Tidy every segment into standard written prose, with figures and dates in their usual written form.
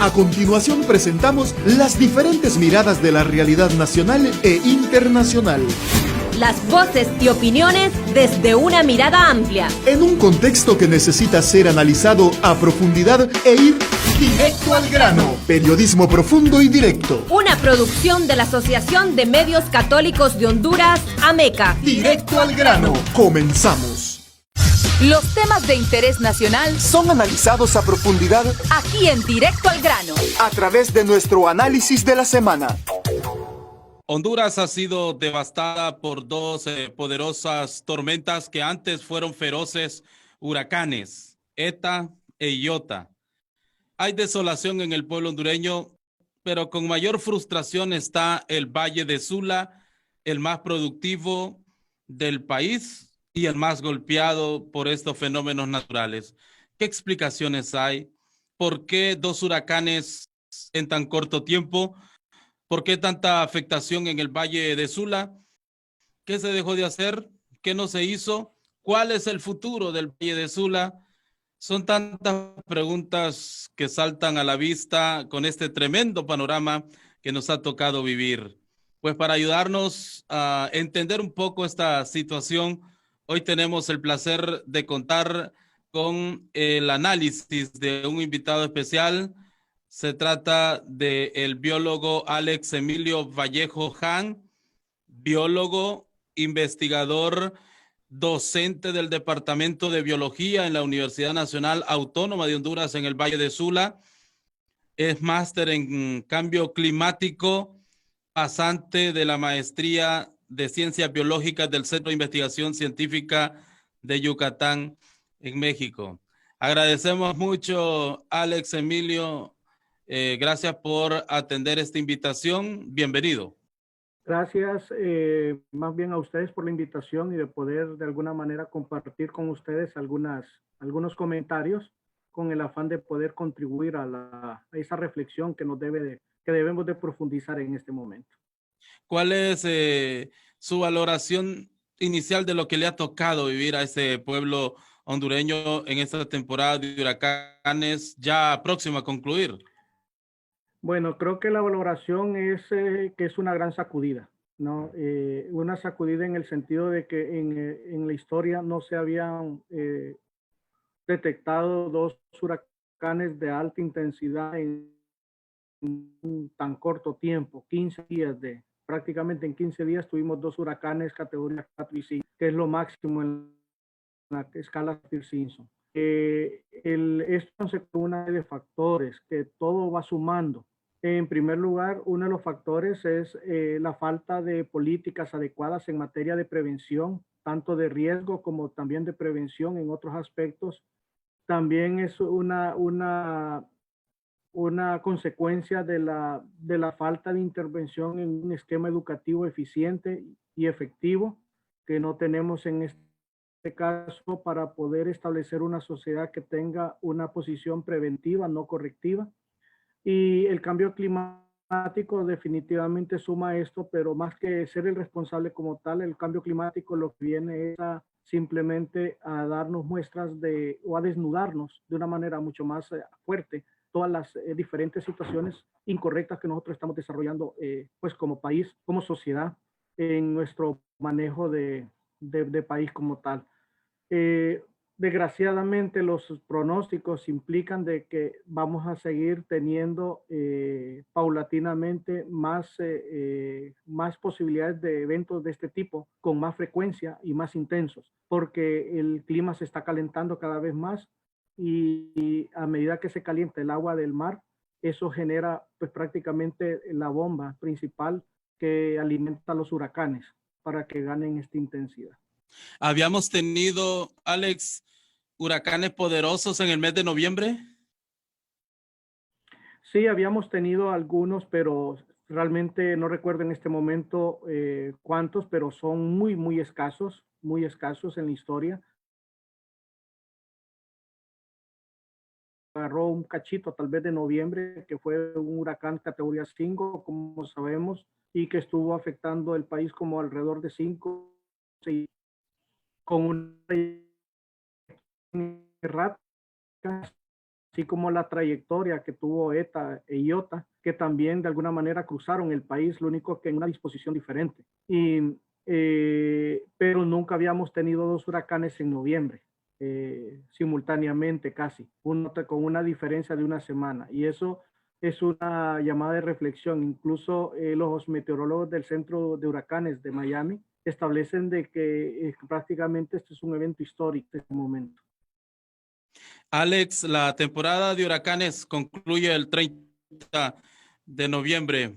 A continuación presentamos las diferentes miradas de la realidad nacional e internacional. Las voces y opiniones desde una mirada amplia. En un contexto que necesita ser analizado a profundidad e ir directo al grano. Periodismo profundo y directo. Una producción de la Asociación de Medios Católicos de Honduras, AMECA. Directo al grano. Comenzamos. Los temas de interés nacional son analizados a profundidad aquí en Directo al Grano, a través de nuestro análisis de la semana. Honduras ha sido devastada por dos poderosas tormentas que antes fueron feroces huracanes, Eta e Iota. Hay desolación en el pueblo hondureño, pero con mayor frustración está el Valle de Sula, el más productivo del país y el más golpeado por estos fenómenos naturales. ¿Qué explicaciones hay? ¿Por qué dos huracanes en tan corto tiempo? ¿Por qué tanta afectación en el Valle de Sula? ¿Qué se dejó de hacer? ¿Qué no se hizo? ¿Cuál es el futuro del Valle de Sula? Son tantas preguntas que saltan a la vista con este tremendo panorama que nos ha tocado vivir. Pues para ayudarnos a entender un poco esta situación, hoy tenemos el placer de contar con el análisis de un invitado especial. Se trata del biólogo Alex Emilio Vallejo Han, biólogo, investigador, docente del Departamento de Biología en la Universidad Nacional Autónoma de Honduras en el Valle de Sula. Es máster en cambio climático, pasante de la maestría de Ciencias Biológicas del Centro de Investigación Científica de Yucatán en México. Agradecemos mucho, Alex Emilio. Gracias por atender esta invitación. Bienvenido. Gracias más bien a ustedes por la invitación y de poder de alguna manera compartir con ustedes algunos comentarios con el afán de poder contribuir a esa reflexión que debemos de profundizar en este momento. ¿Cuál es su valoración inicial de lo que le ha tocado vivir a ese pueblo hondureño en esta temporada de huracanes ya próxima a concluir? Bueno, creo que la valoración es que es una gran sacudida, ¿no? Una sacudida en el sentido de que en la historia no se habían detectado dos huracanes de alta intensidad en un tan corto tiempo, 15 días prácticamente en 15 días tuvimos dos huracanes categoría 4 y 5, que es lo máximo en la escala Saffir-Simpson. Esto se una de factores que todo va sumando. En primer lugar, uno de los factores es la falta de políticas adecuadas en materia de prevención, tanto de riesgo como también de prevención en otros aspectos. También es una consecuencia de la falta de intervención en un esquema educativo eficiente y efectivo que no tenemos en este caso para poder establecer una sociedad que tenga una posición preventiva, no correctiva. Y el cambio climático definitivamente suma esto, pero más que ser el responsable como tal, el cambio climático lo que viene es simplemente a darnos muestras o a desnudarnos de una manera mucho más fuerte todas las diferentes situaciones incorrectas que nosotros estamos desarrollando pues como país, como sociedad, en nuestro manejo de país como tal. Desgraciadamente los pronósticos implican de que vamos a seguir teniendo paulatinamente más posibilidades de eventos de este tipo con más frecuencia y más intensos, porque el clima se está calentando cada vez más y a medida que se calienta el agua del mar, eso genera pues prácticamente la bomba principal que alimenta a los huracanes para que ganen esta intensidad. Habíamos tenido, Alex, huracanes poderosos en el mes de noviembre. Sí, habíamos tenido algunos, pero realmente no recuerdo en este momento cuántos, pero son muy escasos en la historia. Agarró un cachito tal vez de noviembre, que fue un huracán categoría 5, como sabemos, y que estuvo afectando el país como alrededor de 5, 6, con una errática así como la trayectoria que tuvo ETA e IOTA, que también de alguna manera cruzaron el país, lo único que en una disposición diferente. Pero nunca habíamos tenido dos huracanes en noviembre, simultáneamente casi, uno con una diferencia de una semana. Y eso es una llamada de reflexión. Incluso los meteorólogos del Centro de Huracanes de Miami establecen de que prácticamente este es un evento histórico en este momento. Alex, la temporada de huracanes concluye el 30 de noviembre.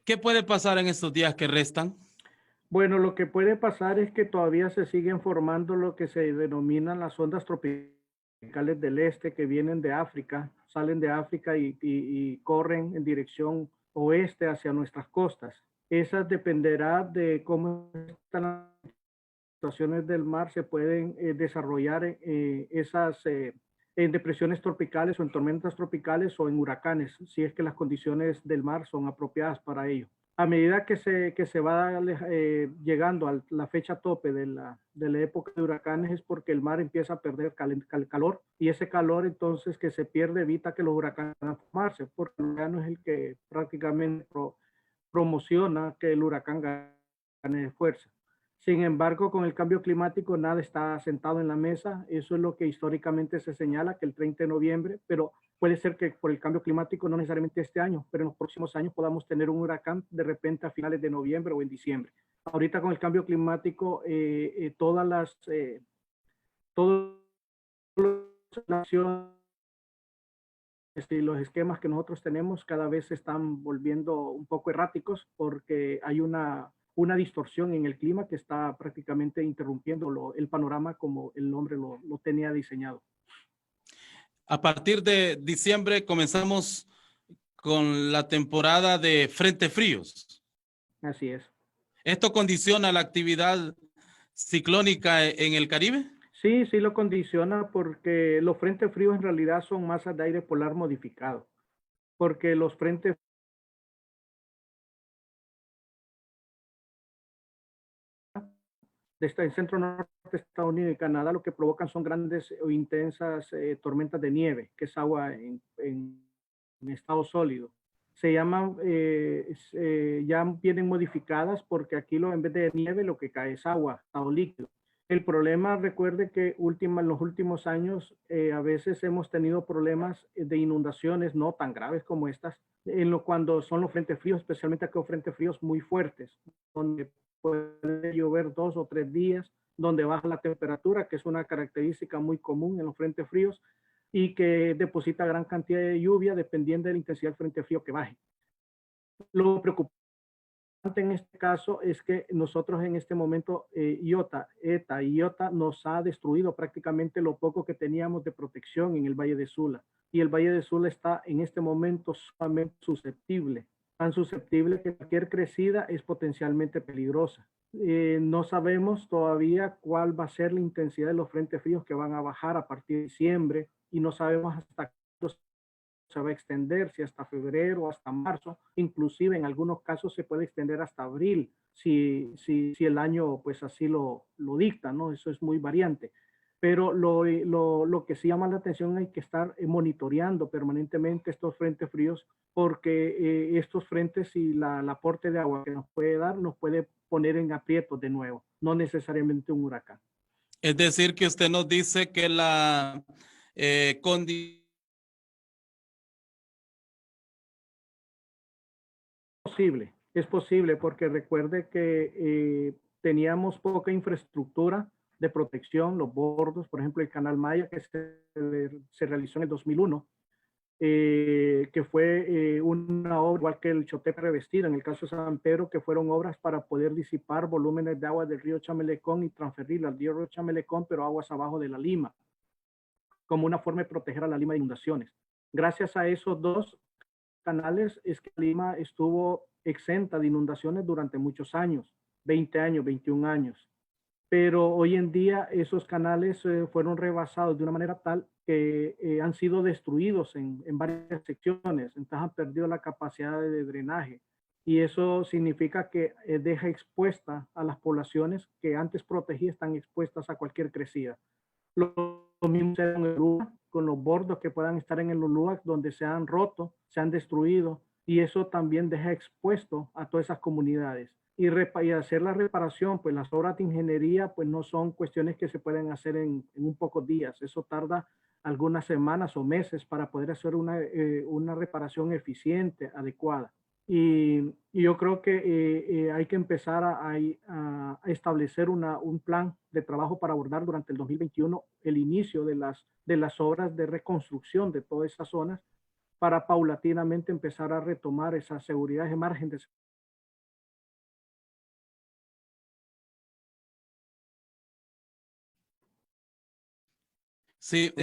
¿Qué puede pasar en estos días que restan? Bueno, lo que puede pasar es que todavía se siguen formando lo que se denominan las ondas tropicales del este que vienen de África, salen de África y corren en dirección oeste hacia nuestras costas. Esas dependerá de cómo están las situaciones del mar, se pueden desarrollar esas en depresiones tropicales o en tormentas tropicales o en huracanes, si es que las condiciones del mar son apropiadas para ello. A medida que se va llegando a la fecha tope de la época de huracanes es porque el mar empieza a perder calor, y ese calor entonces que se pierde evita que los huracanes puedan formarse, porque el océano es el que prácticamente promociona que el huracán gane fuerza. Sin embargo, con el cambio climático nada está sentado en la mesa. Eso es lo que históricamente se señala, que el 30 de noviembre, pero puede ser que por el cambio climático, no necesariamente este año, pero en los próximos años podamos tener un huracán de repente a finales de noviembre o en diciembre. Ahorita con el cambio climático, todas las acciones y los esquemas que nosotros tenemos cada vez se están volviendo un poco erráticos porque hay una distorsión en el clima que está prácticamente interrumpiendo el panorama como el hombre lo tenía diseñado. A partir de diciembre comenzamos con la temporada de frentes fríos. Así es. ¿Esto condiciona la actividad ciclónica en el Caribe? Sí, sí lo condiciona porque los frentes fríos en realidad son masas de aire polar modificado, porque los frentes del centro norte de Estados Unidos y Canadá lo que provocan son grandes o intensas tormentas de nieve, que es agua en estado sólido. Se llaman, ya vienen modificadas porque aquí en vez de nieve lo que cae es agua, estado líquido. El problema, recuerde que en los últimos años a veces hemos tenido problemas de inundaciones no tan graves como estas, cuando son los frentes fríos, especialmente aquellos frentes fríos muy fuertes, donde puede llover 2 o 3 días, donde baja la temperatura, que es una característica muy común en los frentes fríos, y que deposita gran cantidad de lluvia dependiendo de la intensidad del frente frío que baje. Lo preocupante en este caso es que nosotros en este momento, ETA y IOTA nos ha destruido prácticamente lo poco que teníamos de protección en el Valle de Sula. Y el Valle de Sula está en este momento sumamente susceptible, tan susceptible que cualquier crecida es potencialmente peligrosa. No sabemos todavía cuál va a ser la intensidad de los frentes fríos que van a bajar a partir de diciembre, y no sabemos hasta cuándo se va a extender, si hasta febrero o hasta marzo, inclusive en algunos casos se puede extender hasta abril, si el año pues así lo dicta, ¿no? Eso es muy variante. Pero lo que sí llama la atención, hay que estar monitoreando permanentemente estos frentes fríos, porque estos frentes y el aporte de agua que nos puede dar, nos puede poner en aprietos de nuevo, no necesariamente un huracán. Es decir, que usted nos dice que la condición es posible porque recuerde que teníamos poca infraestructura de protección, los bordos, por ejemplo, el Canal Maya que se realizó en el 2001, que fue una obra igual que el Chotepe revestido, en el caso de San Pedro, que fueron obras para poder disipar volúmenes de agua del río Chamelecón y transferirla al río Chamelecón, pero aguas abajo de la Lima, como una forma de proteger a la Lima de inundaciones. Gracias a esos dos canales es que Lima estuvo exenta de inundaciones durante muchos años, 20 años, 21 años. Pero hoy en día esos canales fueron rebasados de una manera tal que han sido destruidos en varias secciones, entonces han perdido la capacidad de drenaje. Y eso significa que deja expuesta a las poblaciones que antes protegía, están expuestas a cualquier crecida. Lo mismo se da en el Lulúa, con los bordos que puedan estar en el Lulúa donde se han roto, se han destruido, y eso también deja expuesto a todas esas comunidades. Y hacer la reparación, pues las obras de ingeniería pues no son cuestiones que se pueden hacer en un pocos días. Eso tarda algunas semanas o meses para poder hacer una reparación eficiente, adecuada. Y yo creo que hay que empezar a establecer un plan de trabajo para abordar durante el 2021 el inicio de las obras de reconstrucción de todas esas zonas para paulatinamente empezar a retomar esa seguridad de margen de. Sí,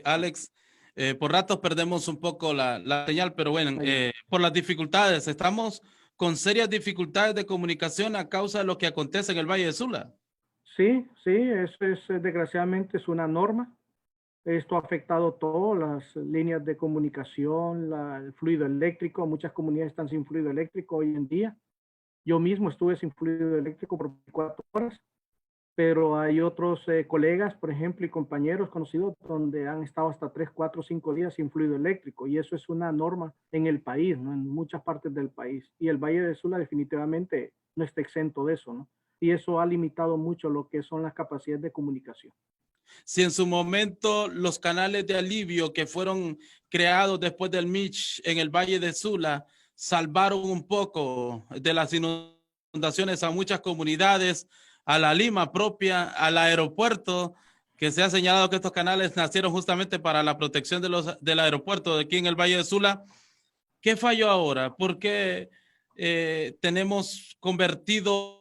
Alex, por ratos perdemos un poco la señal, pero bueno, por las dificultades, estamos con serias dificultades de comunicación a causa de lo que acontece en el Valle de Sula. Sí, eso es desgraciadamente es una norma. Esto ha afectado todas las líneas de comunicación, el fluido eléctrico. Muchas comunidades están sin fluido eléctrico hoy en día. Yo mismo estuve sin fluido eléctrico por 4 horas, pero hay otros colegas, por ejemplo, y compañeros conocidos donde han estado hasta 3, 4, 5 días sin fluido eléctrico, y eso es una norma en el país, ¿no? En muchas partes del país. Y el Valle de Sula definitivamente no está exento de eso, ¿no? Y eso ha limitado mucho lo que son las capacidades de comunicación. Si en su momento los canales de alivio que fueron creados después del Mitch en el Valle de Sula salvaron un poco de las inundaciones a muchas comunidades, a la Lima propia, al aeropuerto, que se ha señalado que estos canales nacieron justamente para la protección del aeropuerto de aquí en el Valle de Sula. ¿Qué falló ahora? ¿Por qué tenemos convertido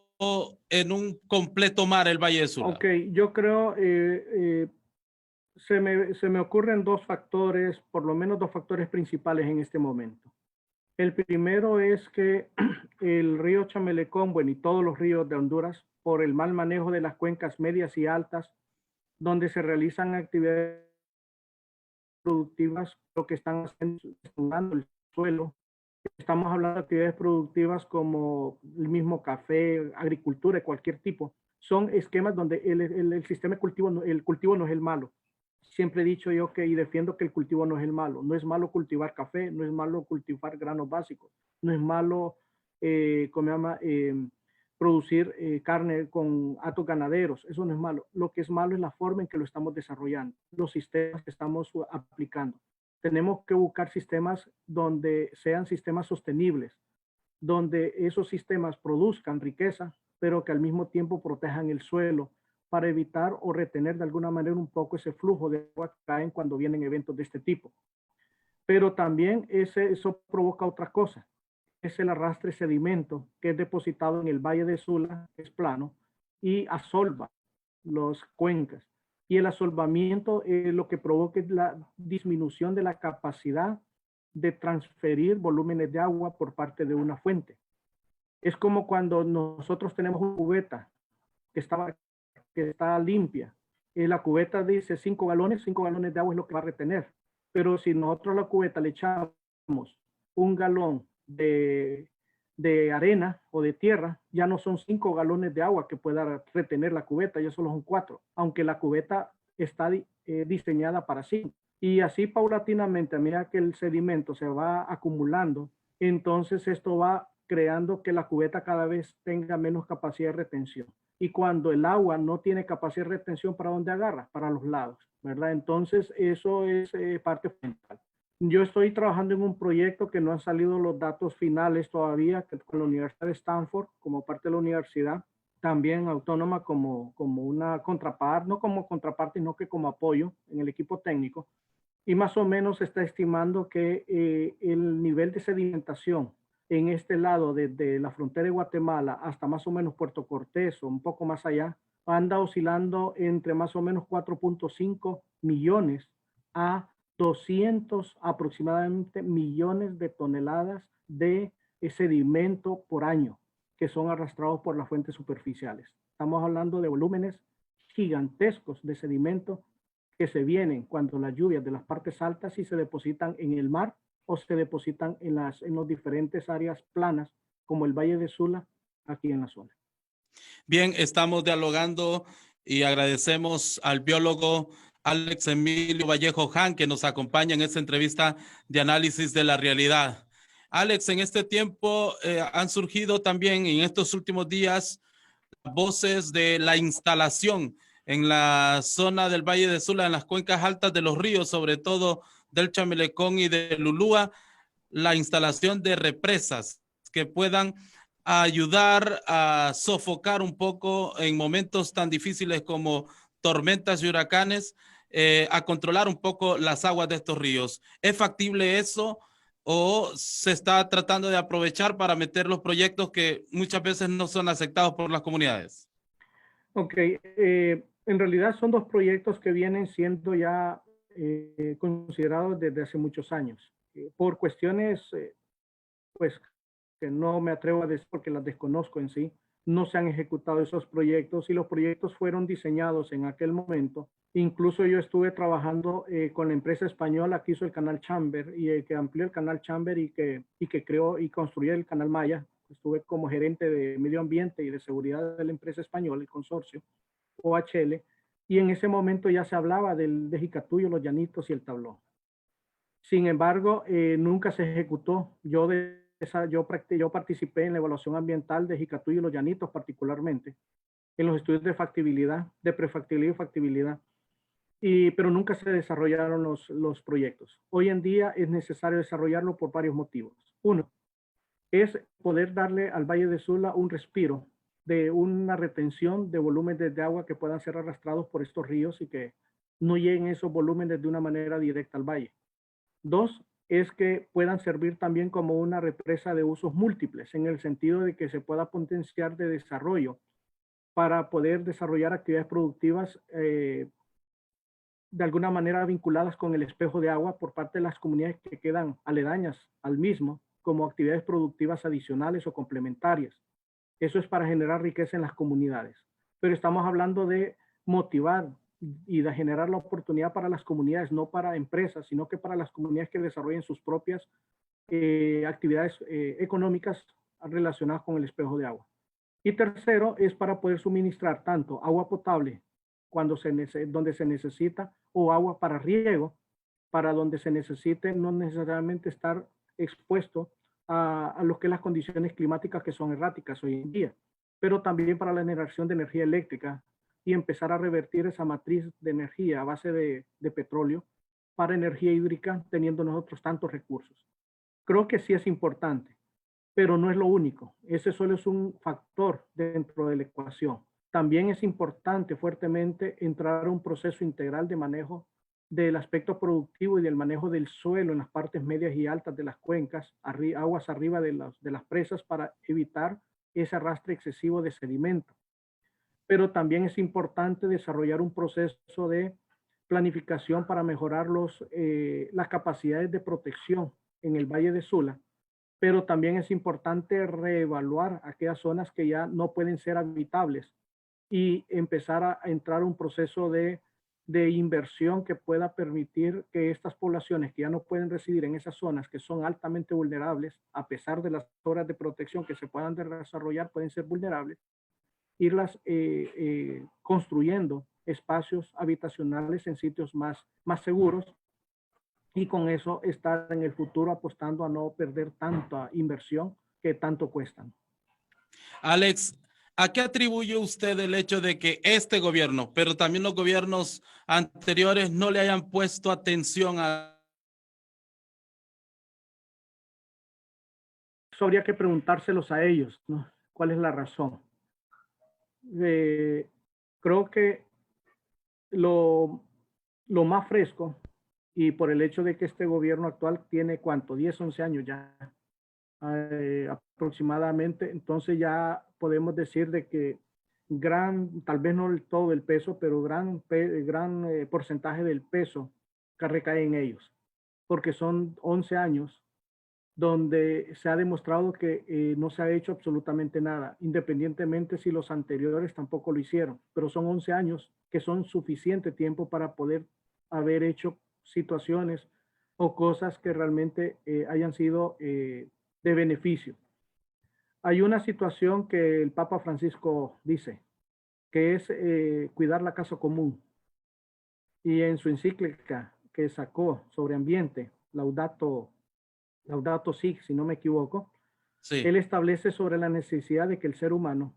en un completo mar el Valle de Sula? Ok, yo creo, se me ocurren 2 factores, por lo menos 2 factores principales en este momento. El primero es que el río Chamelecón, bueno, y todos los ríos de Honduras, por el mal manejo de las cuencas medias y altas, donde se realizan actividades productivas, lo que están haciendo el suelo. Estamos hablando de actividades productivas como el mismo café, agricultura de cualquier tipo. Son esquemas donde el sistema de cultivo, el cultivo no es el malo. Siempre he dicho yo y defiendo que el cultivo no es el malo. No es malo cultivar café, no es malo cultivar granos básicos, no es malo, producir carne con hatos ganaderos. Eso no es malo. Lo que es malo es la forma en que lo estamos desarrollando, los sistemas que estamos aplicando. Tenemos que buscar sistemas donde sean sistemas sostenibles, donde esos sistemas produzcan riqueza, pero que al mismo tiempo protejan el suelo para evitar o retener de alguna manera un poco ese flujo de agua que caen cuando vienen eventos de este tipo. Pero también eso provoca otra cosa, es el arrastre sedimento que es depositado en el Valle de Sula, que es plano, y asolva las cuencas. Y el asolvamiento lo que provoca es la disminución de la capacidad de transferir volúmenes de agua por parte de una fuente. Es como cuando nosotros tenemos una cubeta que está limpia. La cubeta dice 5 galones de agua es lo que va a retener. Pero si nosotros a la cubeta le echamos 1 galón de arena o de tierra, ya no son 5 galones de agua que pueda retener la cubeta, ya solo son 4, aunque la cubeta está diseñada para 5. Y así paulatinamente, a medida que el sedimento se va acumulando, entonces esto va creando que la cubeta cada vez tenga menos capacidad de retención. Y cuando el agua no tiene capacidad de retención, ¿para dónde agarra? Para los lados, ¿verdad? Entonces eso es parte fundamental. Yo estoy trabajando en un proyecto que no han salido los datos finales todavía, que con la Universidad de Stanford, como parte de la universidad, también autónoma como una contraparte, no como contraparte, sino que como apoyo en el equipo técnico. Y más o menos se está estimando que el nivel de sedimentación en este lado, desde la frontera de Guatemala hasta más o menos Puerto Cortés o un poco más allá, anda oscilando entre más o menos 4.5 millones a 200 aproximadamente millones de toneladas de sedimento por año que son arrastrados por las fuentes superficiales. Estamos hablando de volúmenes gigantescos de sedimento que se vienen cuando las lluvias de las partes altas y se depositan en el mar o se depositan en las diferentes áreas planas como el Valle de Sula aquí en la zona. Bien, estamos dialogando y agradecemos al biólogo Alex Emilio Vallejo Han, que nos acompaña en esta entrevista de análisis de la realidad. Alex, en este tiempo han surgido también en estos últimos días voces de la instalación en la zona del Valle de Sula, en las cuencas altas de los ríos, sobre todo del Chamelecón y de Lulúa, la instalación de represas que puedan ayudar a sofocar un poco en momentos tan difíciles como tormentas y huracanes, a controlar un poco las aguas de estos ríos. ¿Es factible eso o se está tratando de aprovechar para meter los proyectos que muchas veces no son aceptados por las comunidades? Ok, en realidad son dos proyectos que vienen siendo ya considerados desde hace muchos años. Por cuestiones, pues, que no me atrevo a decir porque las desconozco en sí, no se han ejecutado esos proyectos y los proyectos fueron diseñados en aquel momento. Incluso yo estuve trabajando con la empresa española que hizo el canal Chamber y que amplió el canal Chamber y que creó y construyó el canal Maya. Estuve como gerente de medio ambiente y de seguridad de la empresa española, el consorcio OHL, y en ese momento ya se hablaba de Jicatuyo, Los Llanitos y el Tablón. Sin embargo, nunca se ejecutó. Yo participé en la evaluación ambiental de Jicatuyo y Los Llanitos particularmente, en los estudios de factibilidad, de prefactibilidad y factibilidad, pero nunca se desarrollaron los proyectos. Hoy en día es necesario desarrollarlo por varios motivos. Uno, es poder darle al Valle de Sula un respiro de una retención de volúmenes de agua que puedan ser arrastrados por estos ríos y que no lleguen esos volúmenes de una manera directa al valle. Dos, es que puedan servir también como una represa de usos múltiples, en el sentido de que se pueda potenciar de desarrollo para poder desarrollar actividades productivas de alguna manera vinculadas con el espejo de agua por parte de las comunidades que quedan aledañas al mismo, como actividades productivas adicionales o complementarias. Eso es para generar riqueza en las comunidades. Pero estamos hablando de motivar y de generar la oportunidad para las comunidades, no para empresas, sino que para las comunidades que desarrollen sus propias actividades económicas relacionadas con el espejo de agua. Y tercero, es para poder suministrar tanto agua potable donde se necesita, o agua para riego, para donde se necesite, no necesariamente estar expuesto a lo que es las condiciones climáticas que son erráticas hoy en día, pero también para la generación de energía eléctrica y empezar a revertir esa matriz de energía a base de petróleo para energía hídrica, teniendo nosotros tantos recursos. Creo que sí es importante, pero no es lo único. Ese solo es un factor dentro de la ecuación. También es importante fuertemente entrar a un proceso integral de manejo del aspecto productivo y del manejo del suelo en las partes medias y altas de las cuencas, aguas arriba de las presas, para evitar ese arrastre excesivo de sedimento. Pero también es importante desarrollar un proceso de planificación para mejorar las capacidades de protección en el Valle de Sula, pero también es importante reevaluar aquellas zonas que ya no pueden ser habitables y empezar a entrar a un proceso de inversión que pueda permitir que estas poblaciones que ya no pueden residir en esas zonas que son altamente vulnerables, a pesar de las obras de protección que se puedan desarrollar, pueden ser vulnerables, irlas construyendo espacios habitacionales en sitios más seguros, y con eso estar en el futuro apostando a no perder tanta inversión que tanto cuestan. Alex, ¿a qué atribuye usted el hecho de que este gobierno, pero también los gobiernos anteriores, no le hayan puesto atención a... Eso habría que preguntárselos a ellos, ¿no? ¿Cuál es la razón? Creo que lo más fresco, y por el hecho de que este gobierno actual tiene, ¿cuánto? 10, 11 años ya, aproximadamente. Entonces ya podemos decir de que tal vez no todo el peso, pero gran porcentaje del peso que recae en ellos, porque son 11 años donde se ha demostrado que no se ha hecho absolutamente nada, independientemente si los anteriores tampoco lo hicieron, pero son 11 años que son suficiente tiempo para poder haber hecho situaciones o cosas que realmente hayan sido de beneficio. Hay una situación que el Papa Francisco dice, que es cuidar la casa común. Y en su encíclica que sacó sobre ambiente, Laudato Si, si no me equivoco, Sí. él establece sobre la necesidad de que el ser humano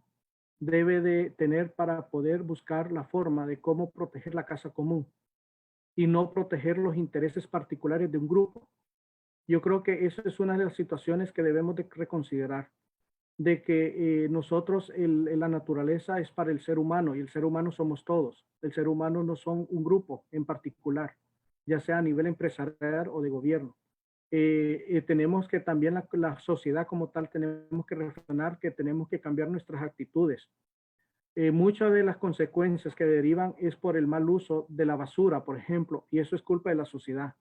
debe de tener para poder buscar la forma de cómo proteger la casa común y no proteger los intereses particulares de un grupo. Yo creo que eso es una de las situaciones que debemos de reconsiderar, de que nosotros, la naturaleza es para el ser humano y el ser humano somos todos. El ser humano no son un grupo en particular, ya sea a nivel empresarial o de gobierno. Tenemos que también la sociedad como tal, tenemos que reflexionar que tenemos que cambiar nuestras actitudes. Muchas de las consecuencias que derivan es por el mal uso de la basura, por ejemplo, y eso es culpa de la sociedad.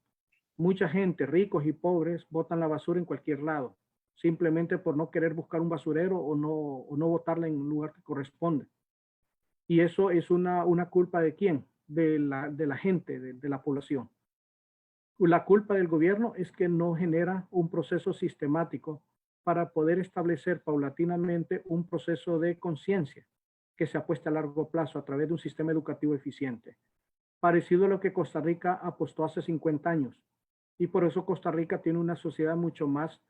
Mucha gente, ricos y pobres, botan la basura en cualquier lado, simplemente por no querer buscar un basurero o no botarla en un lugar que corresponde. Y eso es una culpa ¿de quién? De la gente, de la población. La culpa del gobierno es que no genera un proceso sistemático para poder establecer paulatinamente un proceso de conciencia que se apueste a largo plazo a través de un sistema educativo eficiente, parecido a lo que Costa Rica apostó hace 50 años. Y por eso Costa Rica tiene una sociedad mucho más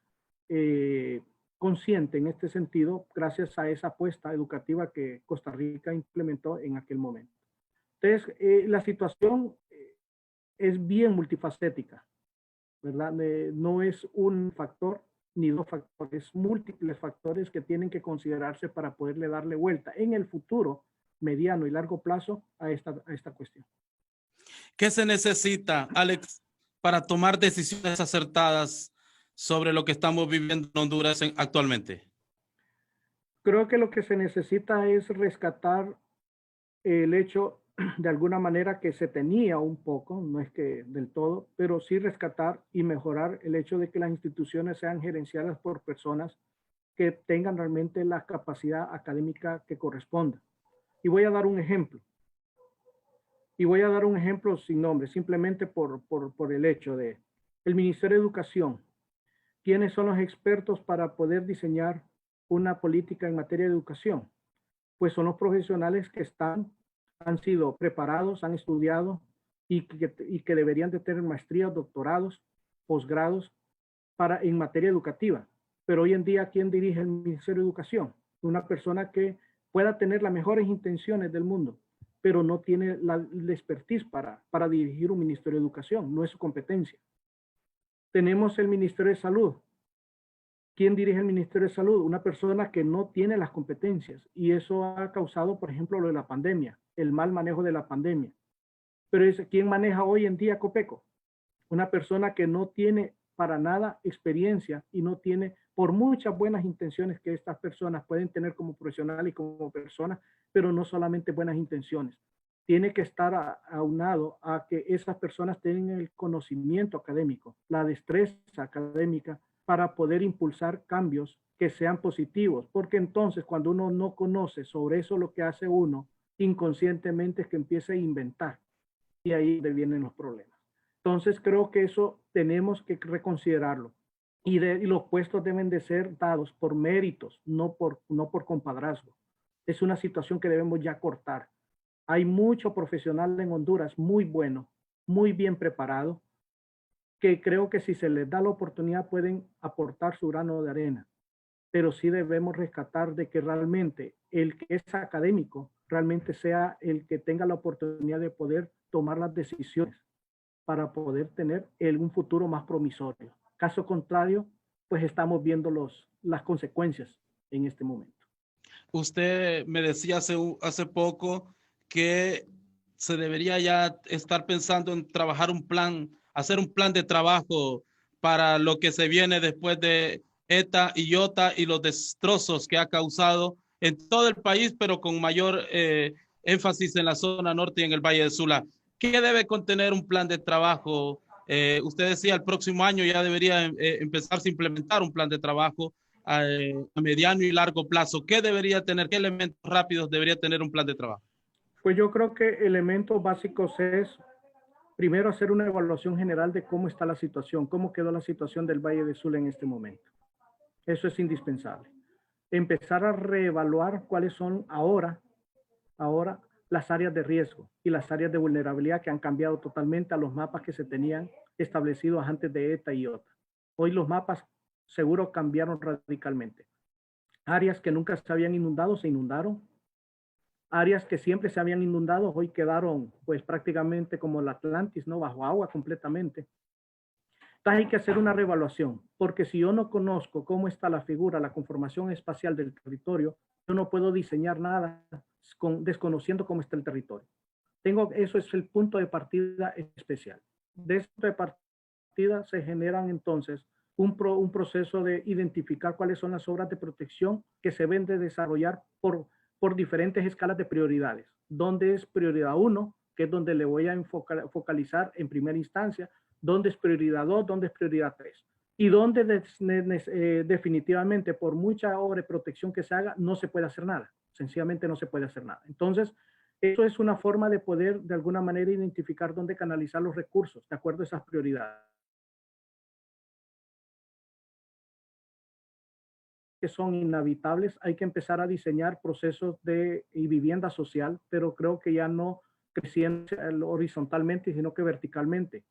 consciente en este sentido, gracias a esa apuesta educativa que Costa Rica implementó en aquel momento. Entonces, la situación es bien multifacética, ¿verdad? No es un factor ni dos factores, múltiples factores que tienen que considerarse para poderle darle vuelta en el futuro, mediano y largo plazo a esta cuestión. ¿Qué se necesita, Alex, para tomar decisiones acertadas sobre lo que estamos viviendo en Honduras actualmente? Creo que lo que se necesita es rescatar el hecho de alguna manera que se tenía un poco, no es que del todo, pero sí rescatar y mejorar el hecho de que las instituciones sean gerenciadas por personas que tengan realmente la capacidad académica que corresponda. Y voy a dar un ejemplo. Y voy a dar un ejemplo sin nombre, simplemente por el hecho de el Ministerio de Educación. ¿Quiénes son los expertos para poder diseñar una política en materia de educación? Pues son los profesionales que han sido preparados, han estudiado y que deberían de tener maestrías, doctorados, posgrados en materia educativa. Pero hoy en día, ¿quién dirige el Ministerio de Educación? Una persona que pueda tener las mejores intenciones del mundo, pero no tiene la expertise para dirigir un Ministerio de Educación, no es su competencia. Tenemos el Ministerio de Salud. ¿Quién dirige el Ministerio de Salud? Una persona que no tiene las competencias, y eso ha causado, por ejemplo, lo de la pandemia, el mal manejo de la pandemia. Pero ¿quién maneja hoy en día Copeco? Una persona que no tiene para nada experiencia y no tiene, por muchas buenas intenciones que estas personas pueden tener como profesional y como persona, pero no solamente buenas intenciones. Tiene que estar aunado a que esas personas tengan el conocimiento académico, la destreza académica para poder impulsar cambios que sean positivos, porque entonces cuando uno no conoce sobre eso, lo que hace uno inconscientemente es que empieza a inventar, y ahí vienen los problemas. Entonces creo que eso tenemos que reconsiderarlo, y los puestos deben de ser dados por méritos, no por compadrazgo. Es una situación que debemos ya cortar. Hay mucho profesional en Honduras muy bueno, muy bien preparado, que creo que si se les da la oportunidad pueden aportar su grano de arena, pero sí debemos rescatar de que realmente el que es académico realmente sea el que tenga la oportunidad de poder tomar las decisiones para poder tener un futuro más promisorio. Caso contrario, pues estamos viendo las consecuencias en este momento. Usted me decía hace poco que se debería ya estar pensando en trabajar hacer un plan de trabajo para lo que se viene después de ETA y IOTA y los destrozos que ha causado en todo el país, pero con mayor énfasis en la zona norte y en el Valle de Sula. ¿Qué debe contener un plan de trabajo? Usted decía el próximo año ya debería empezarse a implementar un plan de trabajo a mediano y largo plazo. ¿Qué debería tener? ¿Qué elementos rápidos debería tener un plan de trabajo? Pues yo creo que elementos básicos es primero hacer una evaluación general de cómo está la situación, cómo quedó la situación del Valle de Sula en este momento. Eso es indispensable. Empezar a reevaluar cuáles son ahora, ahora las áreas de riesgo y las áreas de vulnerabilidad que han cambiado totalmente a los mapas que se tenían establecidos antes de ETA y IOTA. Hoy los mapas seguro cambiaron radicalmente. Áreas que nunca se habían inundado, se inundaron. Áreas que siempre se habían inundado, hoy quedaron pues prácticamente como el Atlantis, ¿no? Bajo agua completamente. Entonces hay que hacer una reevaluación, porque si yo no conozco cómo está la figura, la conformación espacial del territorio, yo no puedo diseñar nada desconociendo cómo está el territorio. Eso es el punto de partida especial. De ese punto de partida se generan entonces un proceso de identificar cuáles son las obras de protección que se deben de desarrollar por diferentes escalas de prioridades. ¿Dónde es prioridad 1? Que es donde le voy a focalizar en primera instancia. ¿Dónde es prioridad 2? ¿Dónde es prioridad 3? Y donde definitivamente por mucha obra de protección que se haga, no se puede hacer nada. Sencillamente no se puede hacer nada. Entonces, eso es una forma de poder de alguna manera identificar dónde canalizar los recursos, de acuerdo a esas prioridades. Que son inhabitables, hay que empezar a diseñar procesos y vivienda social, pero creo que ya no creciendo horizontalmente, sino que verticalmente,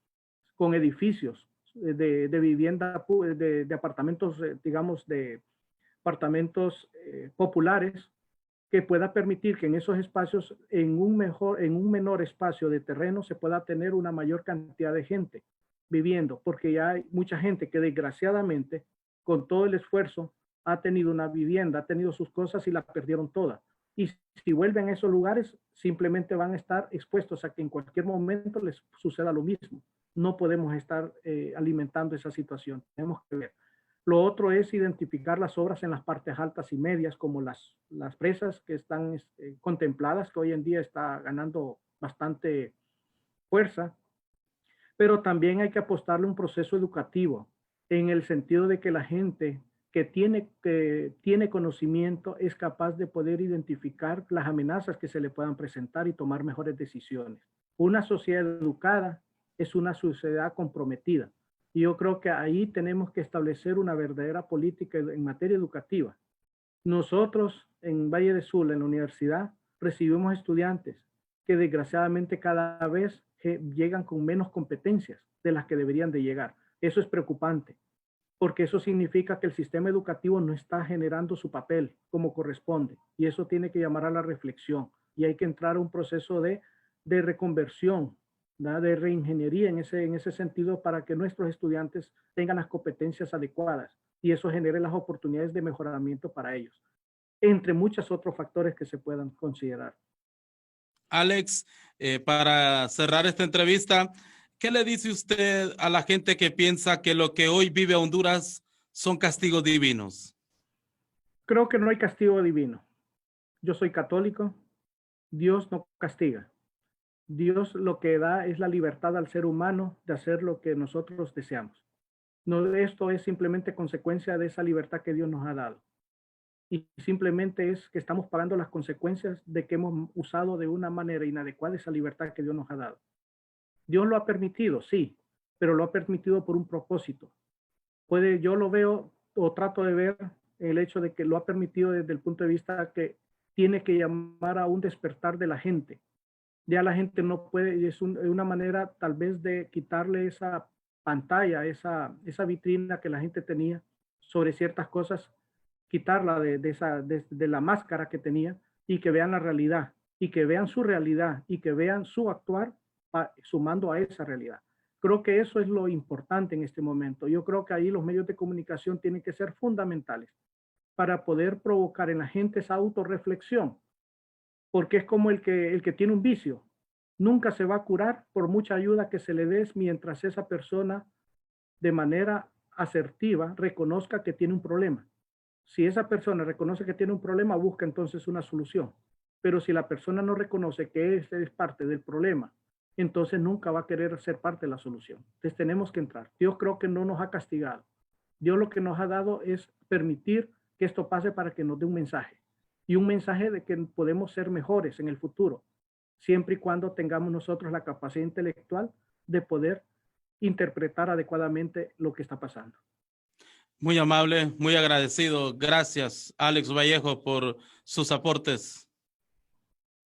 con edificios de vivienda, de apartamentos, digamos, de apartamentos populares, que pueda permitir que en esos espacios, en un menor espacio de terreno, se pueda tener una mayor cantidad de gente viviendo, porque ya hay mucha gente que desgraciadamente, con todo el esfuerzo, ha tenido una vivienda, ha tenido sus cosas y la perdieron todas. Y si vuelven a esos lugares, simplemente van a estar expuestos a que en cualquier momento les suceda lo mismo. No podemos estar alimentando esa situación. Tenemos que ver. Lo otro es identificar las obras en las partes altas y medias, como las presas que están contempladas, que hoy en día está ganando bastante fuerza. Pero también hay que apostarle un proceso educativo, en el sentido de que la gente que tiene conocimiento es capaz de poder identificar las amenazas que se le puedan presentar y tomar mejores decisiones. Una sociedad educada es una sociedad comprometida. Y yo creo que ahí tenemos que establecer una verdadera política en materia educativa. Nosotros en Valle de Sula, en la universidad, recibimos estudiantes que desgraciadamente cada vez llegan con menos competencias de las que deberían de llegar. Eso es preocupante, porque eso significa que el sistema educativo no está generando su papel como corresponde, y eso tiene que llamar a la reflexión, y hay que entrar a un proceso de reconversión, ¿verdad? De reingeniería en ese sentido, para que nuestros estudiantes tengan las competencias adecuadas, y eso genere las oportunidades de mejoramiento para ellos, entre muchos otros factores que se puedan considerar. Alex, para cerrar esta entrevista, ¿qué le dice usted a la gente que piensa que lo que hoy vive Honduras son castigos divinos? Creo que no hay castigo divino. Yo soy católico. Dios no castiga. Dios lo que da es la libertad al ser humano de hacer lo que nosotros deseamos. No, esto es simplemente consecuencia de esa libertad que Dios nos ha dado. Y simplemente es que estamos pagando las consecuencias de que hemos usado de una manera inadecuada esa libertad que Dios nos ha dado. Dios lo ha permitido, sí, pero lo ha permitido por un propósito. Yo lo veo o trato de ver el hecho de que lo ha permitido desde el punto de vista que tiene que llamar a un despertar de la gente. Ya la gente no puede, es una manera tal vez de quitarle esa pantalla, esa vitrina que la gente tenía sobre ciertas cosas, quitarla de la máscara que tenía, y que vean la realidad, y que vean su realidad, y que vean su actuar sumando a esa realidad. Creo que eso es lo importante en este momento. Yo creo que ahí los medios de comunicación tienen que ser fundamentales para poder provocar en la gente esa autorreflexión, porque es como el que tiene un vicio. Nunca se va a curar por mucha ayuda que se le dé, mientras esa persona de manera asertiva reconozca que tiene un problema. Si esa persona reconoce que tiene un problema, busca entonces una solución. Pero si la persona no reconoce que ese es parte del problema, entonces nunca va a querer ser parte de la solución. Entonces tenemos que entrar. Dios creo que no nos ha castigado. Dios lo que nos ha dado es permitir que esto pase para que nos dé un mensaje. Y un mensaje de que podemos ser mejores en el futuro, siempre y cuando tengamos nosotros la capacidad intelectual de poder interpretar adecuadamente lo que está pasando. Muy amable, muy agradecido. Gracias, Alex Vallejo, por sus aportes.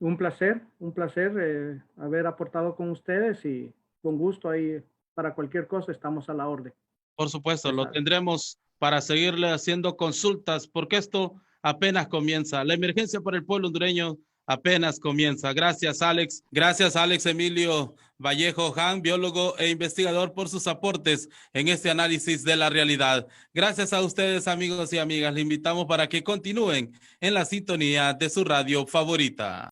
Un placer haber aportado con ustedes y con gusto ahí para cualquier cosa estamos a la orden. Por supuesto, lo tendremos para seguirle haciendo consultas porque esto apenas comienza. La emergencia para el pueblo hondureño apenas comienza. Gracias, Alex. Gracias, Alex Emilio Vallejo Han, biólogo e investigador, por sus aportes en este análisis de la realidad. Gracias a ustedes, amigos y amigas. Le invitamos para que continúen en la sintonía de su radio favorita.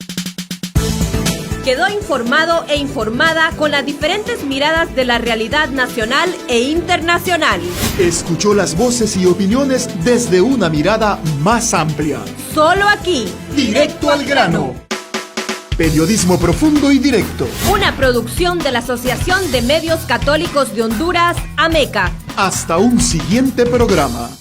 Quedó informado e informada con las diferentes miradas de la realidad nacional e internacional. Escuchó las voces y opiniones desde una mirada más amplia. Solo aquí. Directo al grano. Periodismo profundo y directo. Una producción de la Asociación de Medios Católicos de Honduras, AMECA. Hasta un siguiente programa.